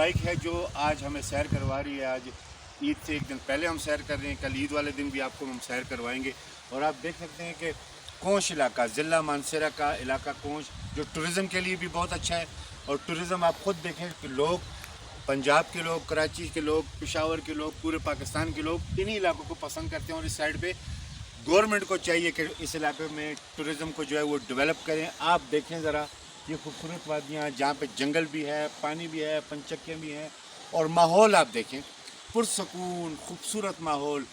Bike है जो आज हमें सैर करवा रही है। आज ईद से एक दिन पहले हम सैर कर रहे हैं, कल ईद वाले दिन भी आपको हम सैर करवाएंगे। और आप देख सकते हैं कि कोंच इलाका, ज़िला मानसरा का इलाका कोंच, जो टूरिज़म के लिए भी बहुत अच्छा है। और टूरिज़म आप ख़ुद देखें कि लोग, पंजाब के लोग, कराची के लोग, पेशावर के लोग, पूरे पाकिस्तान के लोग इन्हीं इलाकों को पसंद करते हैं। और इस साइड पे गवर्नमेंट को चाहिए कि इस इलाके में टूरिज़म को जो है वो डेवलप करें। आप देखें ज़रा ये खूबसूरत वादियाँ जहाँ पे जंगल भी है, पानी भी है, पंचक्के भी हैं, और माहौल आप देखें पुरसकून खूबसूरत माहौल,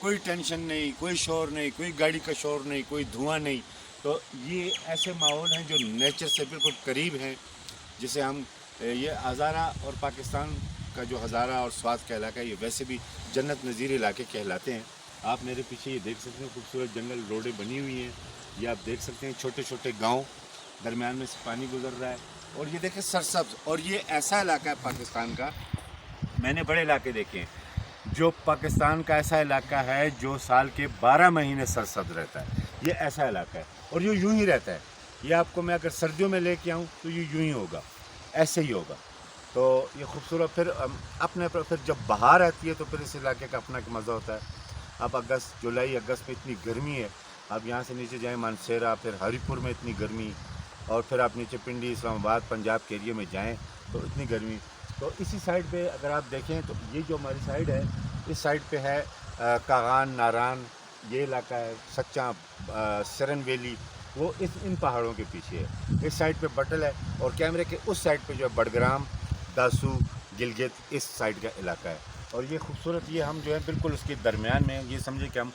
कोई टेंशन नहीं, कोई शोर नहीं, कोई गाड़ी का शोर नहीं, कोई धुआं नहीं। तो ये ऐसे माहौल हैं जो नेचर से बिल्कुल करीब हैं, जिसे हम ये हज़ारा और पाकिस्तान का जो हज़ारा और स्वात का इलाका है, ये वैसे भी जन्नत नज़ीर इलाके कहलाते हैं। आप मेरे पीछे ये देख सकते हैं खूबसूरत जंगल, रोडें बनी हुई हैं। ये आप देख सकते हैं छोटे छोटे गांव, दरमियान में से पानी गुजर रहा है। और ये देखें सरसब्ज, और ये ऐसा इलाका है पाकिस्तान का, मैंने बड़े इलाके देखे हैं, जो पाकिस्तान का ऐसा इलाका है जो साल के 12 महीने सरसब्ज रहता है। ये ऐसा इलाका है और ये यूं ही रहता है। ये आपको मैं अगर सर्दियों में लेके आऊँ तो ये यूं ही होगा, ऐसे ही होगा। तो ये खूबसूरत, फिर अपने फिर जब बाहर आती है तो फिर इस इलाके का अपना एक मज़ा होता है। अब अगस्त, जुलाई अगस्त में इतनी गर्मी है, आप यहाँ से नीचे जाएँ मानसेरा, फिर हरीपुर में इतनी गर्मी, और फिर आप नीचे पिंडी, इस्लामाबाद, पंजाब के एरिया में जाएँ तो इतनी गर्मी। तो इसी साइड पे अगर आप देखें तो ये जो हमारी साइड है, इस साइड पे है कागान, नारान, ये इलाका है सच्चा, सरन वैली, वो इन पहाड़ों के पीछे है। इस साइड पे बटल है, और कैमरे के उस साइड पे जो है बडग्राम, दासू, गिलगित, इस साइड का इलाका है। और ये खूबसूरत, ये हम जो है बिल्कुल उसके दरमियान में, ये समझे कि हम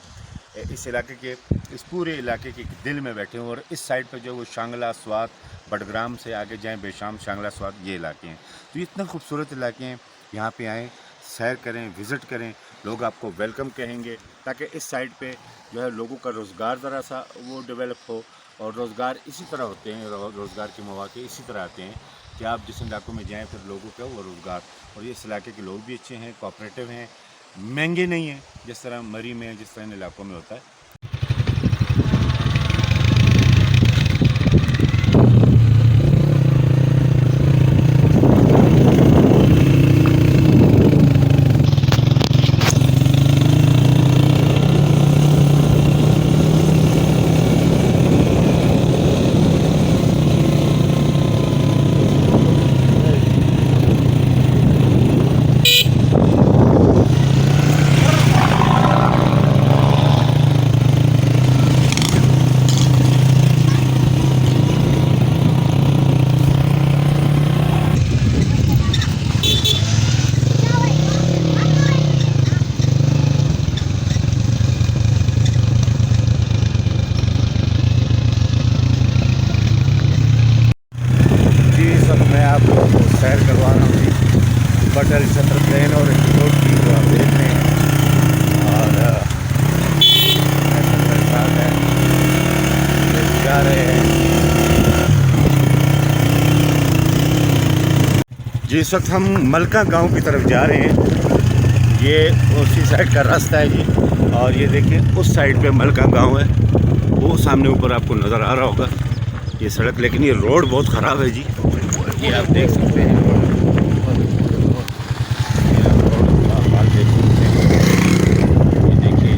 इस इलाके के, इस पूरे इलाके के दिल में बैठे हैं। और इस साइड पे जो वो शांगला, स्वात, बडग्राम से आगे जाएं, बेशाम, शांगला, स्वात, ये इलाके हैं। तो इतने खूबसूरत इलाके हैं, यहाँ पे आएँ, सैर करें, विज़िट करें, लोग आपको वेलकम कहेंगे, ताकि इस साइड पे जो है लोगों का रोज़गार ज़रा सा वो डेवलप हो। और रोज़गार इसी तरह होते हैं, रोज़गार के मौके इसी तरह आते हैं कि आप जिस इलाकों में जाएँ फिर लोगों का वो रोज़गार। और ये इस इलाके के लोग भी अच्छे हैं, कोऑपरेटिव हैं, महंगे नहीं हैं जिस तरह मरी में, जिस तरह इन इलाकों में होता है। सैर करवा रहा हूँ जी, बटल, छतर, प्लेन और रोड की जो आप देख रहे हैं। और ऐसा साथ है, जा रहे हैं जी। इस वक्त हम मलका गांव की तरफ जा रहे हैं। ये उसी साइड का रास्ता है जी। और ये देखिए उस साइड पे मलका गांव है, वो सामने ऊपर आपको नज़र आ रहा होगा ये सड़क। लेकिन ये रोड बहुत ख़राब है जी, ये आप देख सकते हैं। ये देखिए,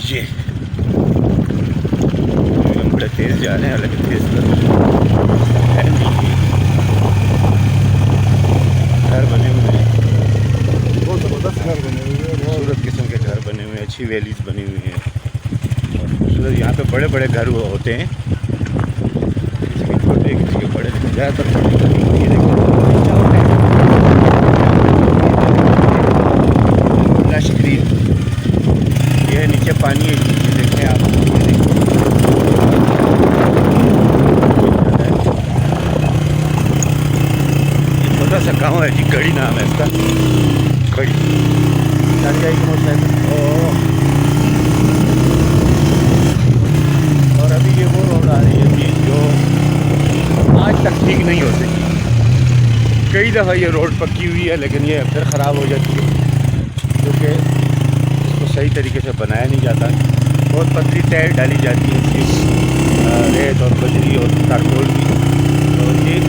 ये हम बड़े तेज़ जा रहे हैं, हालांकि तेज़ है नहीं। घर बने हुए हैं, बहुत ज़बरदस्त घर बने हुए हैं, खूबसूरत किस्म के घर बने हुए हैं, अच्छी वैलीज बनी हुई हैं, और खूबसूरत यहाँ पे बड़े बड़े घर होते हैं, छोटे किसी के बड़े, ज़्यादातर लश ग्रीन। ये नीचे पानी है, देखें आप, ये छोटा सा गांव है जी, गढ़ी नाम है इसका, गढ़ी। चल जाएगी मोटरसाइकिल। और अभी ये वो रोड आ रही है जी जो आज तक ठीक नहीं हो सकी। कई दफ़ा ये रोड पक्की हुई है, लेकिन ये फिर ख़राब हो जाती है क्योंकि इसको सही तरीके से बनाया नहीं जाता। बहुत पतली टायर डाली जाती है इसकी, रेत और बजरी और तारकोल की। तो ये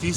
30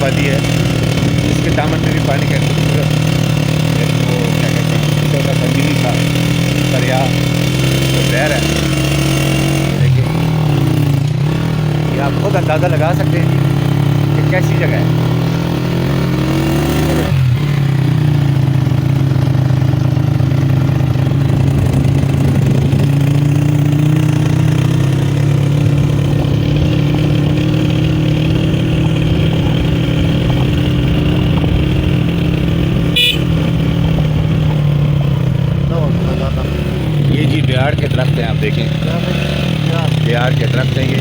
खूबसूरत वादी है। इसके दामन में भी पानी का खूबसूरत वो क्या कहते हैं छोटा सा मिनी सा दरिया वो बहर है। देखिए ये आप खुद अंदाज़ा लगा सकते हैं कि कैसी जगह है। ये जी बिहार के दरख्त हैं, आप देखें बिहार के दरख्त हैं, ये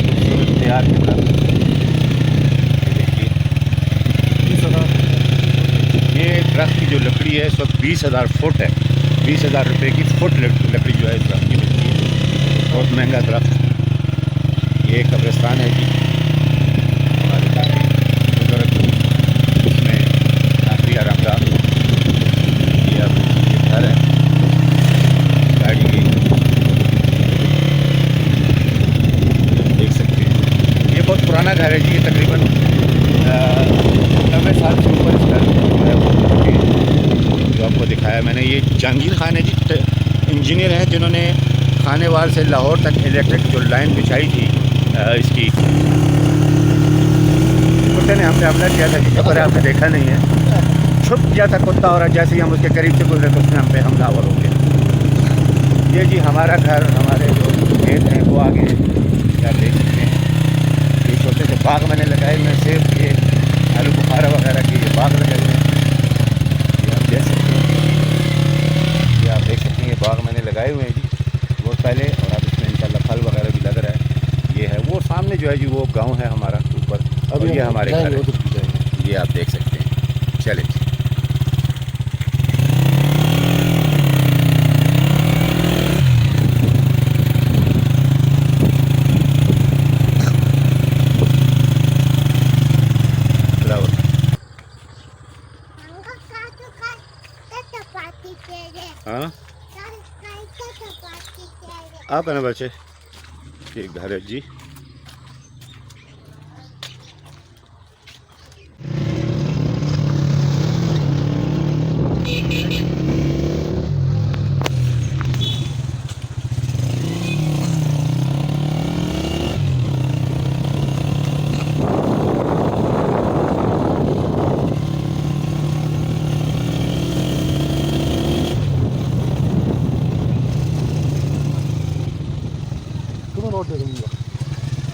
खूबसूरत बिहार के दरख्त। ये दरख्त की जो लकड़ी है इस वक्त 20,000 फुट है। 20,000 रुपये की फुट लकड़ी जो है इस दरख्त की मिलती है। बहुत महंगा दरख्त। ये कब्रिस्तान है जी हमारे काफ़ी बुजुर्ग इसमें आखिरी आरामगाह। ये अब ये घर है गाड़ी की, देख सकते हैं। ये बहुत पुराना घर है जी, ये तकरीबन 90 साल से ऊपर इस घर जो है जो आपको दिखाया मैंने। ये जहांगीर खान है जी, इंजीनियर हैं जिन्होंने खानेवाल से लाहौर तक इलेक्ट्रिक जो लाइन बिछाई थी इसकी। कुत्ते ने हम पे हमला किया था जी, पर आपने देखा नहीं है, छुप गया था कुत्ता और जैसे ही हम उसके करीब से गुजरे तो उसने हम पे हमलावर हो गया। ये जी हमारा घर, हमारे जो खेत हैं वो आगे क्या देख सकते हैं। ये छोटे से बाग मैंने लगाए हुए हैं, सेब के, आलू बुखारा वगैरह के ये बाग लगाए हुए हैं। ये आप देख सकते हैं, ये आप देख सकते हैं, ये बाग मैंने लगाए हुए हैं जी बहुत पहले, और अब इसमें इंशाल्लाह फल वगैरह भी लग रहा है। ये है वो सामने जो है जी वो गाँव है हमारा ऊपर, और ये हमारे घर है, ये आप देख सकते हैं। चले जी। हाँ आप है ना बच्चे, ये घर है जी।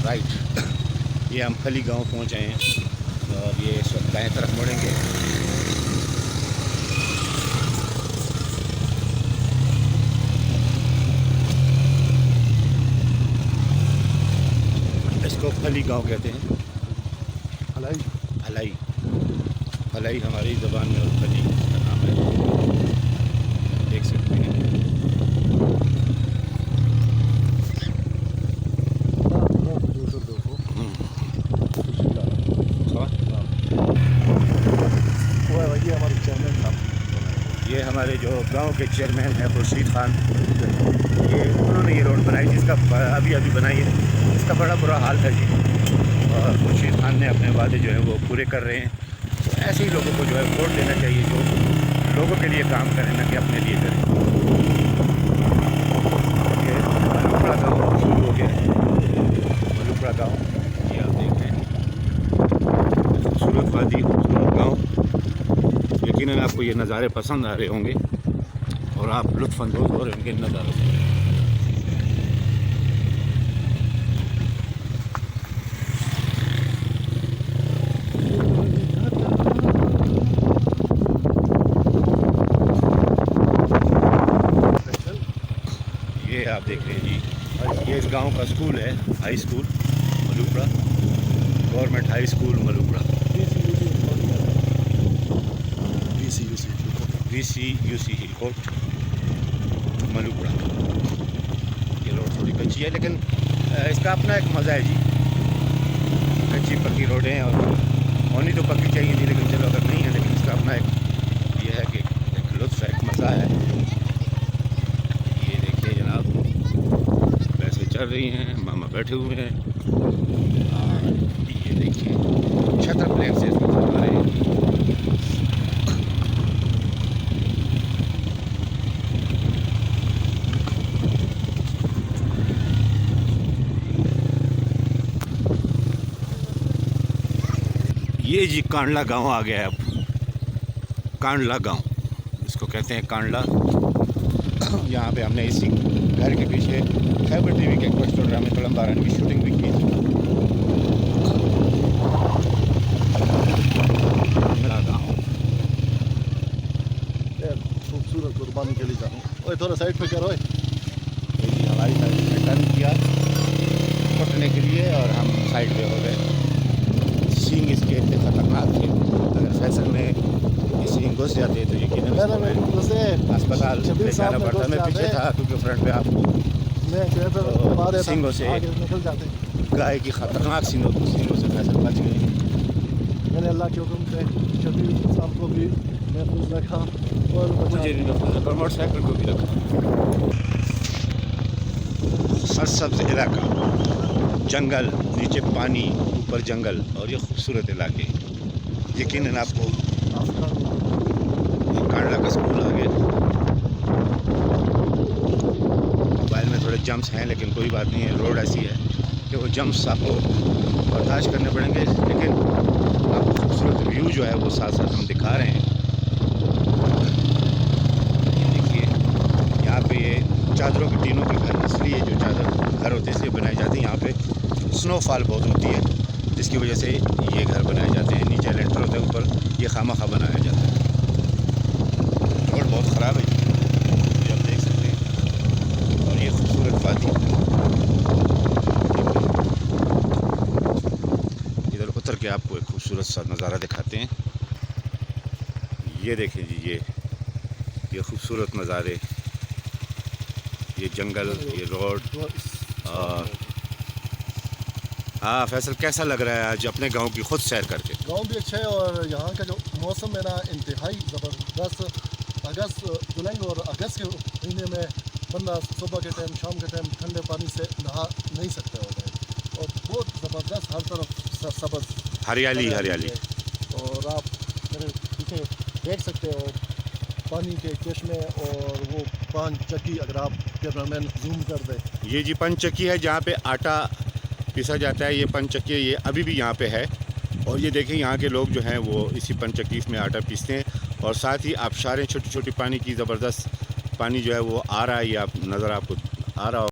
राइट, ये हम खली गांव पहुंच आए हैं और ये इस वक्त दाएँ तरफ मुड़ेंगे। इसको खली गांव कहते हैं, हलाई हलाई, हलाई हमारी ज़बान में और खली इसका नाम है, देख सकते हैं। ये हमारे जो गांव के चेयरमैन हैं खुर्शीद खान, ये उन्होंने ये रोड बनाई जिसका अभी बनाई है, इसका बड़ा बुरा हाल था जी, और खुर्शीद खान ने अपने वादे जो हैं वो पूरे कर रहे हैं। तो ऐसे ही लोगों को जो है वोट देना चाहिए जो लोगों के लिए काम करें, ना कि अपने लिए करें। ये मलुपड़ा गाँव शुरू हो गया है, मलुपड़ा गाँव, ये आप देख रहे हैं, खूबसूरत वादी, खूबसूरत गाँव। यकीनन आपको ये नज़ारे पसंद आ रहे होंगे और आप लुत्फ़अंदोज़ हो रहे होंगे इन नज़ारों से। ये आप देख रहे हैं जी, ये इस गांव का स्कूल है, high school Malupada, government high school Malupada, VCUC कोट मलुपड़ा। ये रोड थोड़ी कच्ची है लेकिन इसका अपना एक मज़ा है जी, कच्ची पक्की रोडें हैं और होनी तो पक्की चाहिए थी, लेकिन चलो अगर नहीं है, लेकिन इसका अपना एक ये है कि एक लुत्फ़ है, एक मज़ा है। ये देखिए जनाब, वैसे चल रही हैं, मामा बैठे हुए हैं, और ये देखिए छत वाटर प्लेन से इसको करवा रहे हैं। ये जी कांडला गांव आ गया है अब, कांडला गांव इसको कहते हैं कांडला। यहाँ पे हमने इसी घर के पीछे खैबर टीवी के एक प्रोग्राम में तलम्बारान की शूटिंग भी की थी। कांडला गांव खूबसूरत कुर्बानी के लिए जाऊँ। ओए थोड़ा साइड पे करो। ये जी हमारी साइड में टर्न किया कटने के लिए और हम साइड पे हो गए। सींग इसके इतने खतरनाक थे, अगर फैसल में ये सींग घुस जाते तो यकीनन अस्पताल ले जाना पड़ता। मैं पीछे था क्योंकि फ्रंट पे आपको सींगों से निकल जाते। गाय की खतरनाक सींगों से फैसल बच गई। मैंने अल्लाह के हुक्म से शबीर साहब को भी महफूज रखा और मुझे और मोटरसाइकिल को भी रखा। सरसब्ज इलाका, जंगल, नीचे पानी, ऊपर जंगल और ये खूबसूरत इलाके। यकीनन आपको कांडला का स्कूल आ गया। मोबाइल में थोड़े जंप्स हैं लेकिन कोई बात नहीं है, रोड ऐसी है कि वो जंप्स आपको बर्दाश्त करने पड़ेंगे, लेकिन आपको खूबसूरत व्यू जो है वो साथ साथ हम दिखा रहे हैं। ये देखिए यहाँ पे ये चादरों के टीनों के घर, इसलिए जो चादर घर होते हैं इसलिए बनाए जाते हैं। यहाँ पे स्नोफॉल बहुत होती है जिसकी वजह से ये घर बनाए जाते हैं। नीचे लेंटर होता है, ऊपर ये खामखा बनाया जाता है। रोड बहुत ख़राब है ये आप देख सकते हैं। और ये खूबसूरत वादी, इधर उतर के आपको एक खूबसूरत सा नज़ारा दिखाते हैं। ये देखें जी, ये खूबसूरत नज़ारे, ये जंगल, ये रोड। और हाँ फैसल, कैसा लग रहा है आज अपने गांव की खुद सैर करके? गांव भी अच्छा है और यहाँ का जो मौसम है ना इंतहाई ज़बरदस्त। अगस्त, जुलाई और अगस्त के महीने में बंदा सुबह के टाइम, शाम के टाइम ठंडे पानी से नहा नहीं सकता होता है। और बहुत ज़बरदस्त, हर तरफ सरसब्ज़ हरियाली हरियाली। और आप मेरे पीछे देख सकते हो पानी के चश्मे और वो पान चक्की, अगर आप कैमरामैन जूम कर दे। ये जी पंचक्की है जहाँ पे आटा पीसा जाता है। ये पंचक्की ये अभी भी यहाँ पे है। और ये देखें यहाँ के लोग जो हैं वो इसी पंचक्की में आटा पीसते हैं। और साथ ही आबशारें, छोटी छोटी पानी की ज़बरदस्त पानी जो है वो आ रहा है, ये आप नज़र आपको आ रहा